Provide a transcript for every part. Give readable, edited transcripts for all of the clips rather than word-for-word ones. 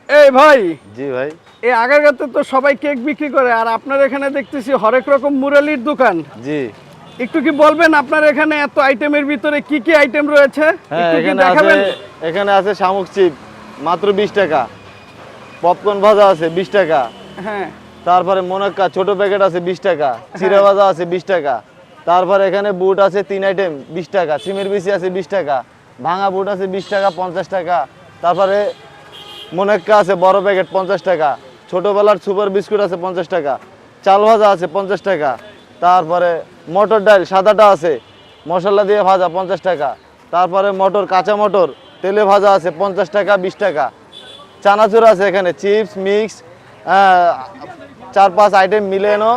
এই ভাই, জি ভাই। এই আগারগাঁওতে তো সবাই কেক বিক্রি করে, আর আপনার এখানে দেখতেছি হরেক রকম মুরালির দোকান। জি একটু কি বলবেন আপনার এখানে এত আইটেমের ভিতরে কি কি আইটেম রয়েছে? হ্যাঁ, একটু কি এখানে আছে, দেখাবেন? এখানে আছে শামুক চিপ মাত্র 20 টাকা, পপকর্ন ভাজা আছে 20 টাকা, হ্যাঁ তারপরে মোনাক্কা ছোট প্যাকেট আছে 20 টাকা, চিড়া ভাজা আছে 20 টাকা, তারপরে এখানে বুট আছে 3 আইটেম 20 টাকা, সিমের বিচি আছে 20 টাকা, ভাঙা বুট আছে 20 টাকা 50 টাকা, তারপরে মোনাক্কা আছে বড় প্যাকেট 50 টাকা, ছোটবেলার সুপার বিস্কুট আছে 50 টাকা, চাল ভাজা আছে 50 টাকা, তারপরে মটর ডাল সাদাটা আছে মশলা দিয়ে ভাজা 50 টাকা, তারপরে মটর কাঁচা মটর তেলে ভাজা আছে 50 টাকা 20 টাকা, চানাচুর আছে এখানে চিপস মিক্স 4-5 আইটেম মিলেনো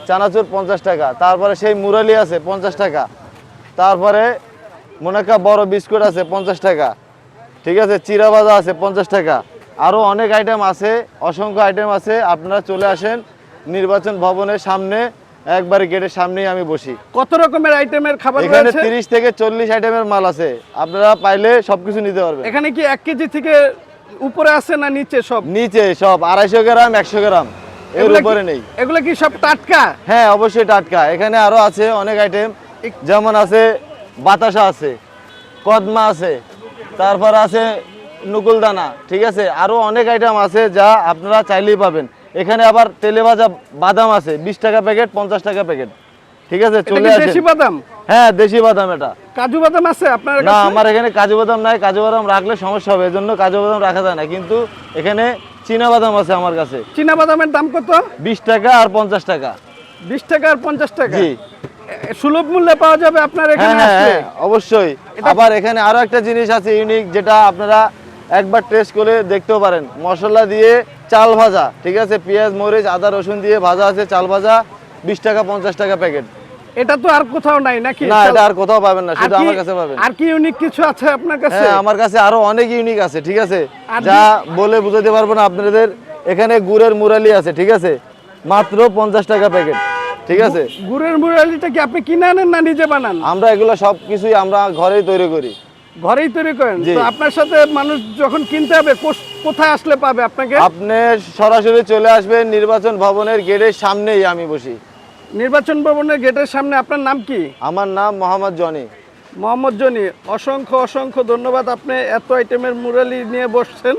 চানাচুর 50 টাকা, তারপরে সেই মুরালি আছে 50 টাকা, তারপরে মোনাক্কা বড় বিস্কুট আছে 50 টাকা, ঠিক আছে, চিড়া ভাজা আছে 50 টাকা, আরও অনেক আইটেম আছে, অসংখ্য আইটেম আছে। আপনারা চলে আসেন নির্বাচন ভবনের সামনে, একবারে গেটের সামনেই আমি বসি। কত রকমের আইটেমের খাবার এখানে রয়েছে? 30 থেকে 40 আইটেমের মাল আছে, আপনারা পাইলে সবকিছু নিতে পারবেন। এখানে কি 1 কেজি থেকে উপরে আছে না নিচে সব? নিচে সব 250 গ্রাম 100 গ্রাম, এর এগুলা কি- উপরে নেই। এগুলা কি সব টাটকা? হ্যাঁ অবশ্যই টাটকা। এখানে আরো আছে অনেক আইটেম, যেমন আছে বাতাসা আছে, কদমা আছে, তারপর আছে নুকুলদানা, ঠিক আছে, আরো অনেক আইটেম আছে যা আপনারা চাইলেই পাবেন। এখানে আবার তেলে ভাজা বাদাম আছে 20 টাকা প্যাকেট 50 টাকা প্যাকেট, ঠিক আছে, এটা চলে কি আসেন। দেশি বাদাম? হ্যাঁ দেশি বাদাম এটা। কাজু বাদাম আছে আপনার না কাছে? আমার এখানে কাজু বাদাম নাই, কাজু বাদাম রাখলে সমস্যা হবে, এজন্য কাজু বাদাম রাখা যায় না, কিন্তু এখানে চীনা বাদাম আছে আমার কাছে চীনা বাদামের দাম কত? 20 টাকা আর 50 টাকা। 20 টাকা আর 50 টাকা? জি সুলভ মূল্যে পাওয়া যাবে আপনার হ্যাঁ এখানে হ্যাঁ আসলে? হ্যাঁ অবশ্যই। আবার এখানে আরো একটা জিনিস আছে ইউনিক, যেটা আপনারা একবার টেস্ট করে দেখতেও পারেন। মশলা দিয়ে চাল ভাজা, ঠিক আছে, পেঁয়াজ মরিচ আদা রসুন দিয়ে ভাজা আছে চাল ভাজা, 20 টাকা 50 টাকা প্যাকেট। এটা তো আর কোথাও নাই নাকি? না এটা আর কোথাও পাবেন না, আর শুধু কি- আমার কাছে পাবেন। আর কি ইউনিক কিছু আছে আপনার কাছে? হ্যাঁ আমার কাছে আরো অনেক ইউনিক আছে, ঠিক আছে, আর যা বলে বুঝাতে পারবো না আপনাদের। এখানে গুড়ের মুরালি আছে, ঠিক আছে, মাত্র 50 টাকা প্যাকেট, ঠিক আছে। গুড়ের মুরালিটা কি আপনি কিনে আনেন না নিজে বানান? আমরা এগুলো সব কিছুই আমরা ঘরেই তৈরি করি। ঘরেই তৈরি করেন? জি। তো আপনার সাথে মানুষ যখন কিনতে হবে কোথায় আসলে পাবে আপনাকে? আপনি সরাসরি চলে আসবেন নির্বাচন ভবনের গেটের সামনেই আমি বসি। নির্বাচন ভবনের গেটের সামনে। আপনার নাম কি? আমার নাম মোহাম্মদ জনি। মোহাম্মদ জনি, অসংখ্য অসংখ্য ধন্যবাদ, আপনি এত আইটেমের মুরালি নিয়ে বসছেন।